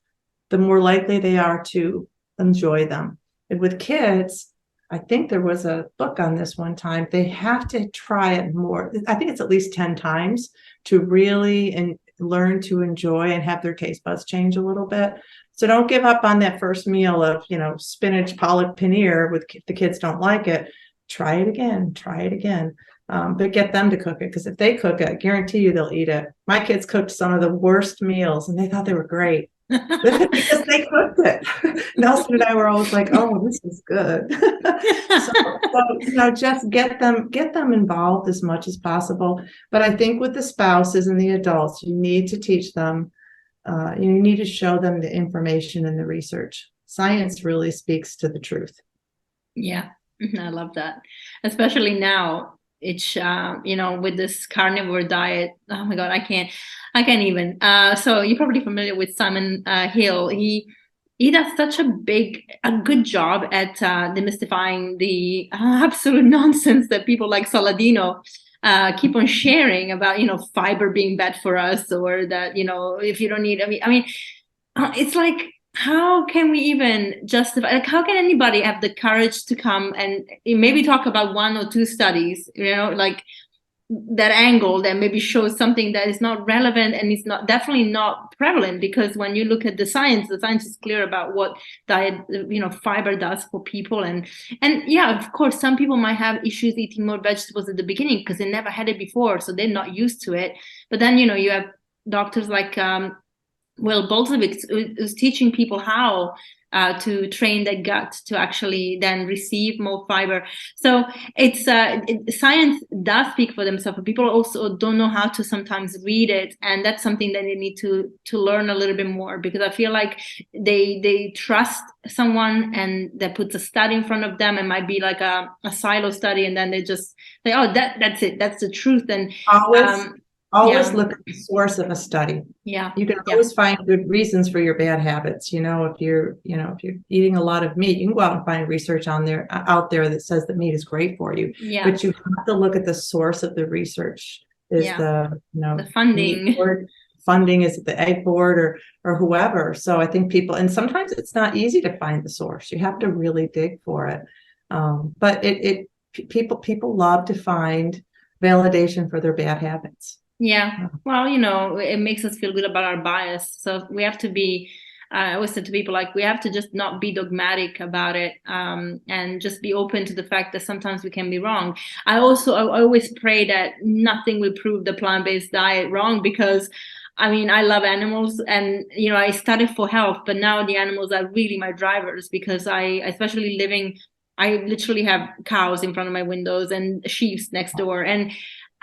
the more likely they are to enjoy them. And with kids, I think there was a book on this one time. They have to try it more. I think it's at least 10 times to really learn to enjoy and have their taste buds change a little bit. So don't give up on that first meal of, spinach, pollock, paneer. If the kids don't like it, try it again. But get them to cook it, because if they cook it, I guarantee you they'll eat it. My kids cooked some of the worst meals and they thought they were great because they cooked it. Nelson and I were always like, "Oh, this is good." Just get them involved as much as possible. But I think with the spouses and the adults, you need to teach them. You need to show them the information and the research. Science really speaks to the truth. Yeah, I love that, especially now. It's with this carnivore diet. Oh my God, I can't even. So you're probably familiar with Simon Hill. He does such a good job at demystifying the absolute nonsense that people like Saladino keep on sharing about, fiber being bad for us, or that, if you don't need. It's like, how can we even justify, like, how can anybody have the courage to come and maybe talk about one or two studies, like that angle that maybe shows something that is not relevant and is not definitely not prevalent? Because when you look at the science is clear about what diet, fiber does for people. And yeah, of course, some people might have issues eating more vegetables at the beginning because they never had it before, so they're not used to it. But then, you have doctors like Will Bolshevik is teaching people how to train their gut to actually then receive more fiber. So it's science does speak for themselves, but people also don't know how to sometimes read it, and that's something that they need to learn a little bit more, because I feel like they trust someone and that puts a study in front of them. It might be like a silo study, and then they just say, "Oh, that's it, that's the truth." And Always look at the source of a study. Yeah. You can always find good reasons for your bad habits. If you're eating a lot of meat, you can go out and find research out there that says that meat is great for you. Yeah. But you have to look at the source of the research. Is the funding. Funding, is it the egg board or whoever? So I think people, and sometimes it's not easy to find the source. You have to really dig for it. But people love to find validation for their bad habits. Yeah. Well, it makes us feel good about our bias. So we have to be, I always say to people, like, we have to just not be dogmatic about it, and just be open to the fact that sometimes we can be wrong. I always pray that nothing will prove the plant-based diet wrong, because I love animals, and, I studied for health, but now the animals are really my drivers, because I literally have cows in front of my windows and sheep next door, and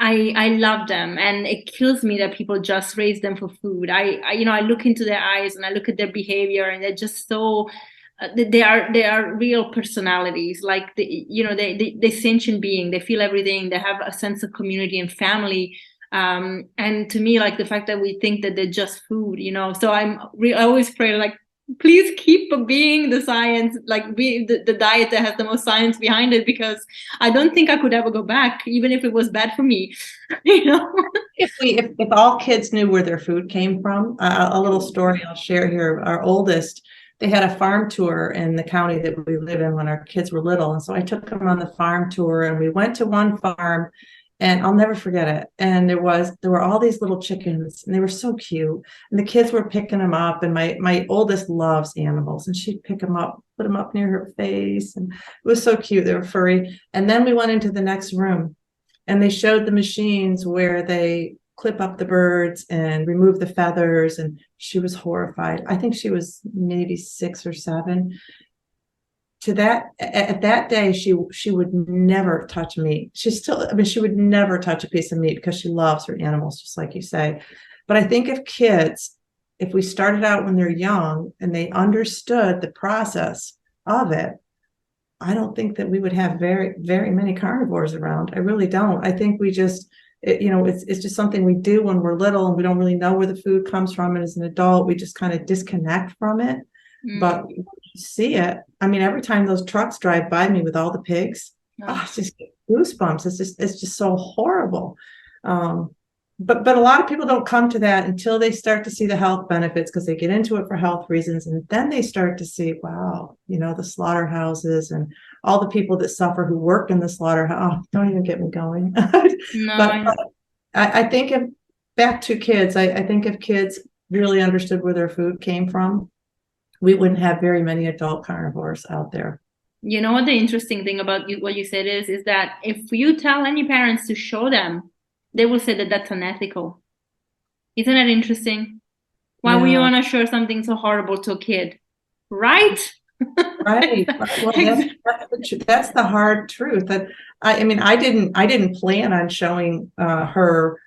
I love them, and it kills me that people just raise them for food. I look into their eyes and I look at their behavior, and they're just so they are real personalities. Like they sentient being. They feel everything. They have a sense of community and family. And to me, like, the fact that we think that they're just food, So I always pray, like, please keep being the science, like be the diet that has the most science behind it, because I don't think I could ever go back, even if it was bad for me. If all kids knew where their food came from, a little story I'll share here. Our oldest, they had a farm tour in the county that we live in when our kids were little, and so I took them on the farm tour, and we went to one farm. And I'll never forget it. And there were all these little chickens, and they were so cute. And the kids were picking them up. And my oldest loves animals, and she'd pick them up, put them up near her face. And it was so cute. They were furry. And then we went into the next room, and they showed the machines where they clip up the birds and remove the feathers. And she was horrified. I think she was maybe 6 or 7. At that day, she would never touch meat. She would never touch a piece of meat, because she loves her animals, just like you say. But I think if we started out when they're young and they understood the process of it, I don't think that we would have very, very many carnivores around. I really don't. I think we just, it's just something we do when we're little, and we don't really know where the food comes from. And as an adult, we just kind of disconnect from it. But when you see it, every time those trucks drive by me with all the pigs, it's just goosebumps. It's just so horrible. But a lot of people don't come to that until they start to see the health benefits, because they get into it for health reasons, and then they start to see, wow, the slaughterhouses and all the people that suffer who work in the slaughterhouse. Oh, don't even get me going. No, but I think back to kids, I think if kids really understood where their food came from, we wouldn't have very many adult carnivores out there. You know what the interesting thing about what you said is that if you tell any parents to show them, they will say that that's unethical. Isn't that interesting? Why would you Yeah, want to show something so horrible to a kid? Right? right. Well, that's the hard truth. That I mean, I didn't plan on showing her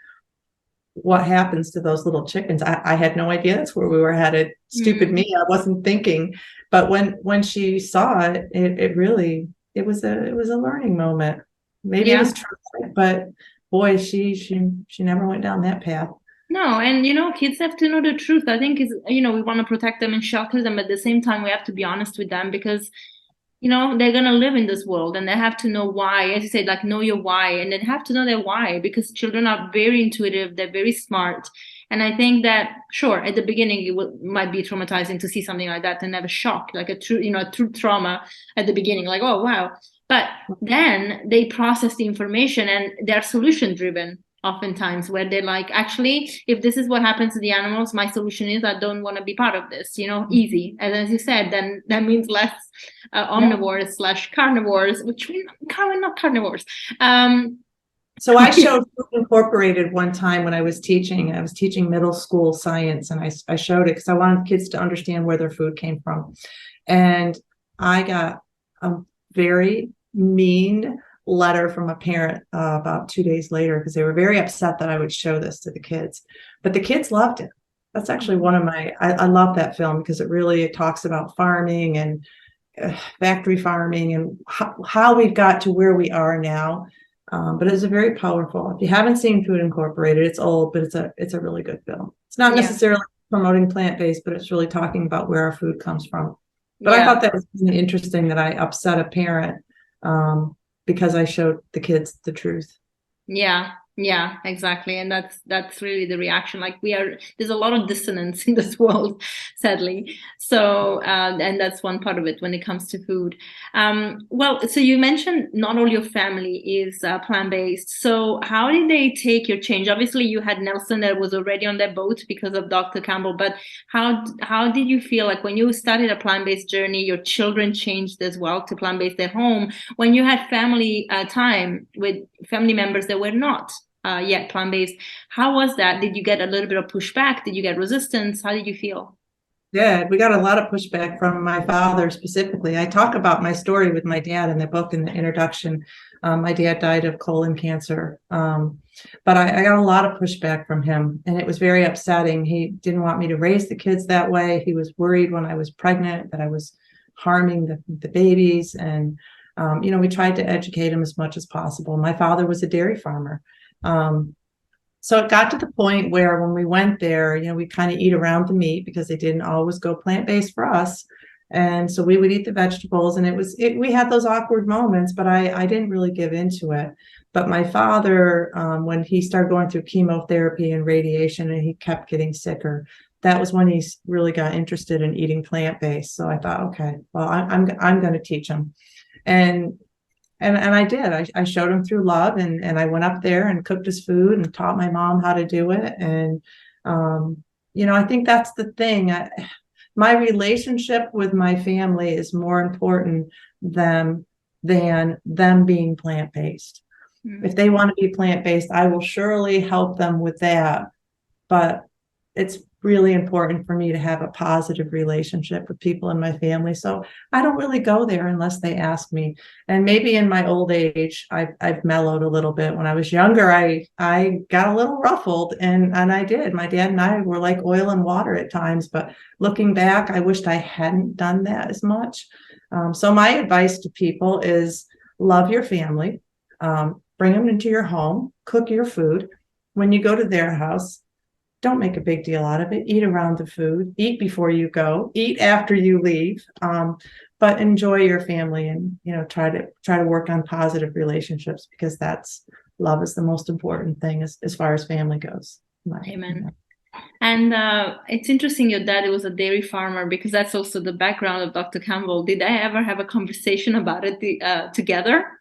what happens to those little chickens. I had no idea that's where we were headed. Stupid Mm, me, I wasn't thinking. But when she saw it, it really it was a learning moment. Maybe it was yeah. traumatic, but boy, she never went down that path. No, and kids have to know the truth. I think is we want to protect them and shelter them, but at the same time we have to be honest with them because they're gonna live in this world and they have to know why. As you said, like know your why, and they have to know their why because children are very intuitive, they're very smart. And I think that sure, at the beginning might be traumatizing to see something like that and have a shock, like a true trauma at the beginning, like, oh wow. But then they process the information and they're solution driven oftentimes where they're like, actually, if this is what happens to the animals, my solution is I don't want to be part of this, easy. And as you said, then that means less Yeah. omnivores slash carnivores, which we're not carnivores. So I showed Food Incorporated one time when I was teaching. I was teaching middle school science, and I showed it because I wanted kids to understand where their food came from. And I got a very mean letter from a parent about 2 days later because they were very upset that I would show this to the kids. But the kids loved it. That's actually one of I love that film because it talks about farming and factory farming and how we've got to where we are now. But it's a very powerful. If you haven't seen Food Incorporated, it's old, but it's a really good film. It's not Yeah, necessarily promoting plant-based, but it's really talking about where our food comes from. But I yeah. thought that was really interesting that I upset a parent because I showed the kids the truth. Yeah, yeah, exactly. And that's really the reaction. Like there's a lot of dissonance in this world, sadly. So, and that's one part of it when it comes to food. Well, so you mentioned not all your family is plant-based. So how did they take your change? Obviously, you had Nelson that was already on that boat because of Dr. Campbell, but how did you feel like when you started a plant-based journey, your children changed as well to plant-based at home? When you had family time with family members that were not yet plant-based, how was that? Did you get a little bit of pushback? Did you get resistance? How did you feel? Yeah, we got a lot of pushback from my father specifically. I talk about my story with my dad in the book in the introduction. My dad died of colon cancer, but I got a lot of pushback from him, and it was very upsetting. He didn't want me to raise the kids that way. He was worried when I was pregnant that I was harming the babies, and we tried to educate him as much as possible. My father was a dairy farmer. So it got to the point where when we went there, we kind of eat around the meat because they didn't always go plant-based for us. And so we would eat the vegetables, and we had those awkward moments, but I didn't really give into it. But my father, when he started going through chemotherapy and radiation and he kept getting sicker, that was when he really got interested in eating plant-based. So I thought, okay, well, I'm going to teach him. And and I did. I showed him through love, and I went up there and cooked his food and taught my mom how to do it. And I think that's the thing. My relationship with my family is more important than them being plant-based. If Mm. they want to be plant-based, I will surely help them with that. But it's really important for me to have a positive relationship with people in my family. So I don't really go there unless they ask me. And maybe in my old age, I've mellowed a little bit. When I was younger, I got a little ruffled, and I did. My dad and I were like oil and water at times. But looking back, I wished I hadn't done that as much. So my advice to people is love your family, bring them into your home, cook your food. When you go to their house, don't make a big deal out of it. Eat around the food, eat before you go, eat after you leave, but enjoy your family, and try to work on positive relationships, because that's love is the most important thing as far as family goes. Amen. And it's interesting your dad was a dairy farmer because that's also the background of Dr. Campbell. Did they ever have a conversation about it together?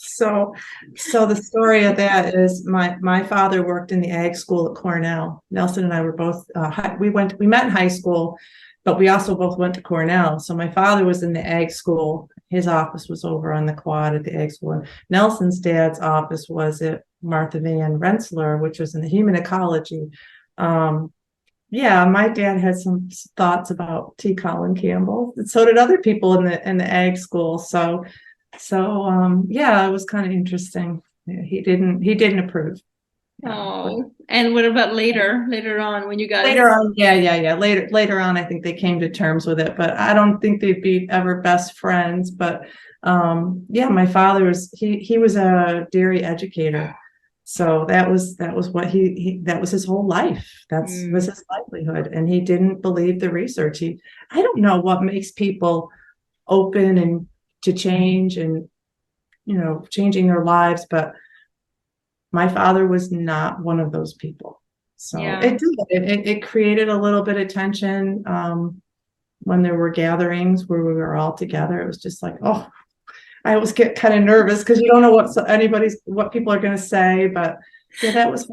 So, so the story of that is my father worked in the ag school at Cornell. Nelson and I were both we met in high school, but we also both went to Cornell. So my father was in the ag school. His office was over on the quad at the ag school. And Nelson's dad's office was at Martha Van Rensselaer, which was in the human ecology. Yeah, my dad had some thoughts about T. Colin Campbell. And so did other people in the ag school. Yeah, it was kind of interesting. Yeah, he didn't approve. Oh, and what about later on when you guys? Later on, yeah. Later on, I think they came to terms with it, but I don't think they'd be ever best friends. But yeah, my father he was a dairy educator, so that was what that was his whole life. Was his livelihood, and he didn't believe the research. I don't know what makes people open and to change and changing their lives, but my father was not one of those people. So it created a little bit of tension when there were gatherings where we were all together. It was just like, oh, I always get kind of nervous because you don't know what people are going to say. But yeah, that was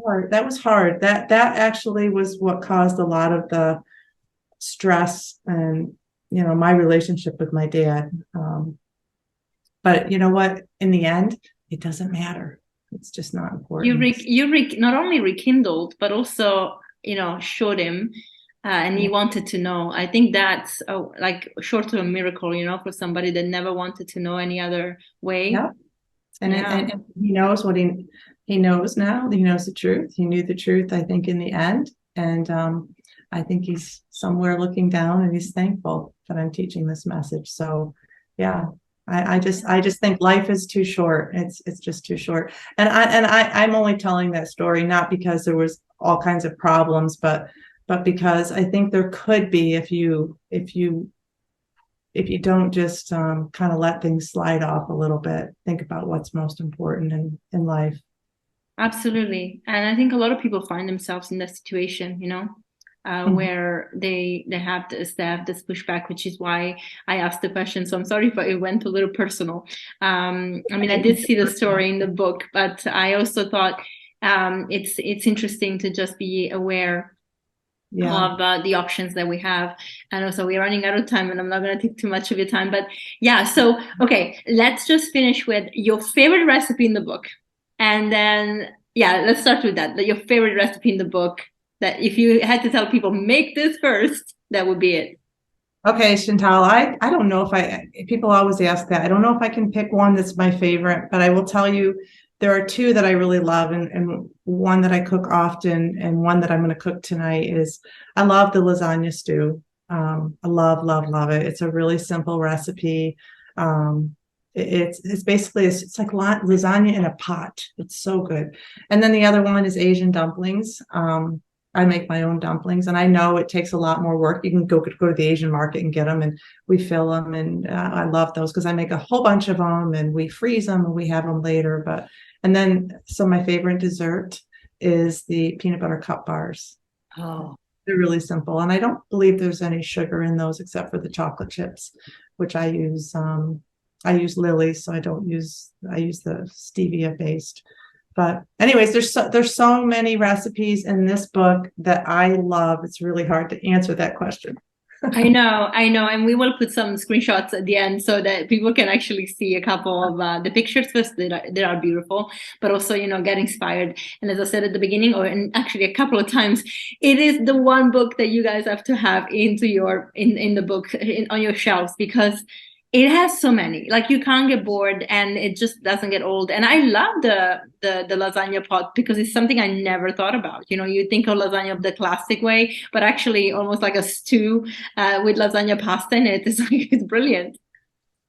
hard. That actually was what caused a lot of the stress and my relationship with my dad. But you know what? In the end, it doesn't matter. It's just not important. You not only rekindled, but also, showed him, and he wanted to know. I think that's like short of a miracle, for somebody that never wanted to know any other way. Yeah. And he knows what he knows now. He knows the truth. He knew the truth, I think, in the end. And I think he's somewhere looking down and he's thankful that I'm teaching this message. So yeah. I just think life is too short. It's just too short. And I'm only telling that story not because there was all kinds of problems, but because I think there could be if you don't just kind of let things slide off a little bit. Think about what's most important in life. Absolutely. And I think a lot of people find themselves in that situation, where they have this pushback, which is why I asked the question. So I'm sorry if it went a little personal. I did see the story in the book, but I also thought it's interesting to just be aware of the options that we have. And also we're running out of time and I'm not going to take too much of your time, but yeah. So, okay, let's just finish with your favorite recipe in the book. And then, let's start with that. Your favorite recipe in the book, that if you had to tell people, make this first, that would be it. Okay, Chantal, I don't know if people always ask that. I don't know if I can pick one that's my favorite, but I will tell you there are two that I really love, and one that I cook often and one that I'm going to cook tonight is I love the lasagna stew. I love it. It's a really simple recipe. It's basically it's like lasagna in a pot. It's so good. And then the other one is Asian dumplings. I make my own dumplings, and I know it takes a lot more work. You can go to the Asian market and get them, and we fill them. And I love those because I make a whole bunch of them, and we freeze them, and we have them later. So my favorite dessert is the peanut butter cup bars. Oh, they're really simple, and I don't believe there's any sugar in those except for the chocolate chips, which I use. I use Lily's, so I use the stevia based. But anyways, there's so many recipes in this book that I love. It's really hard to answer that question. I know. And we will put some screenshots at the end so that people can actually see a couple of the pictures first that are beautiful, but also, get inspired. And as I said at the beginning, and actually a couple of times, it is the one book that you guys have to have into in the book on your shelves, because it has so many, like you can't get bored and it just doesn't get old. And I love the lasagna pot because it's something I never thought about. You think of lasagna of the classic way, but actually almost like a stew with lasagna pasta in it. It's brilliant.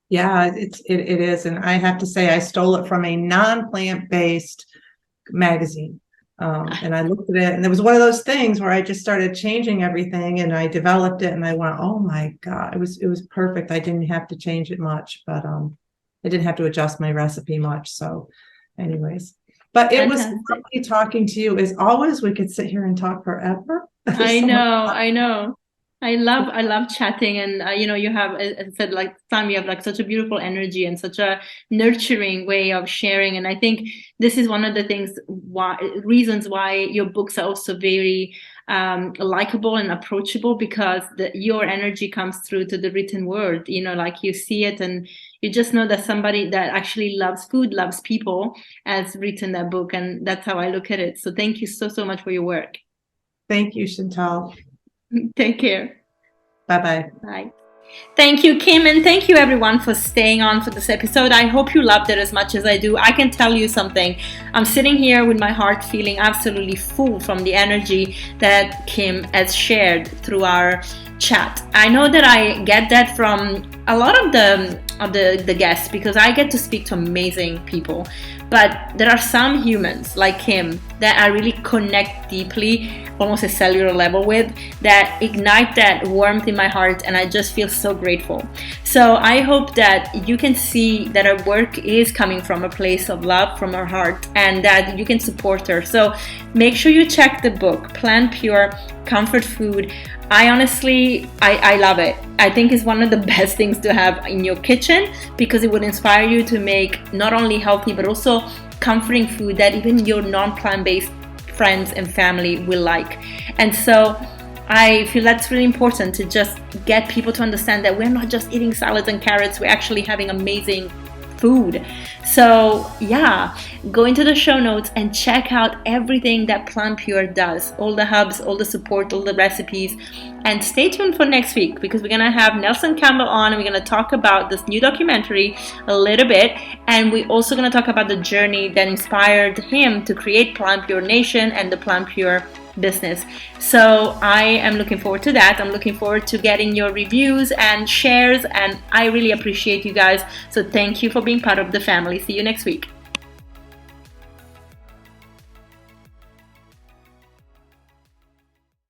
Yeah, it is. And I have to say, I stole it from a non-plant-based magazine. And I looked at it, and it was one of those things where I just started changing everything, and I developed it, and I went, oh my God, it was perfect. I didn't have to change it much, but I didn't have to adjust my recipe much. So anyways, but it was lovely talking to you. As always, we could sit here and talk forever. I know. I love chatting, and you have, as I said, like Sam, you have like such a beautiful energy and such a nurturing way of sharing. And I think this is one of the reasons why your books are also very likable and approachable, because your energy comes through to the written word. Like you see it and you just know that somebody that actually loves food, loves people, has written that book. And that's how I look at it. So thank you so, so much for your work. Thank you, Chantal. Take care. Bye-bye. Bye. Thank you, Kim, and thank you everyone for staying on for this episode. I hope you loved it as much as I do. I can tell you something. I'm sitting here with my heart feeling absolutely full from the energy that Kim has shared through our chat. I know that I get that from a lot of the guests, because I get to speak to amazing people. But there are some humans like Kim that I really connect deeply, almost a cellular level with, that ignite that warmth in my heart, and I just feel so grateful. So I hope that you can see that our work is coming from a place of love, from our heart, and that you can support her. So make sure you check the book, Plant Pure Comfort Food. I honestly love it. I think it's one of the best things to have in your kitchen, because it would inspire you to make not only healthy but also comforting food that even your non-plant-based friends and family will like. And so I feel that's really important, to just get people to understand that we're not just eating salads and carrots, we're actually having amazing food. So yeah, go into the show notes and check out everything that Plant Pure does, all the hubs, all the support, all the recipes. And stay tuned for next week, because we're gonna have Nelson Campbell on, and we're gonna talk about this new documentary a little bit, and we're also gonna talk about the journey that inspired him to create Plant Pure Nation and the Plant Pure business. So I am looking forward to that. I'm looking forward to getting your reviews and shares, and I really appreciate you guys. So thank you for being part of the family. See you next week.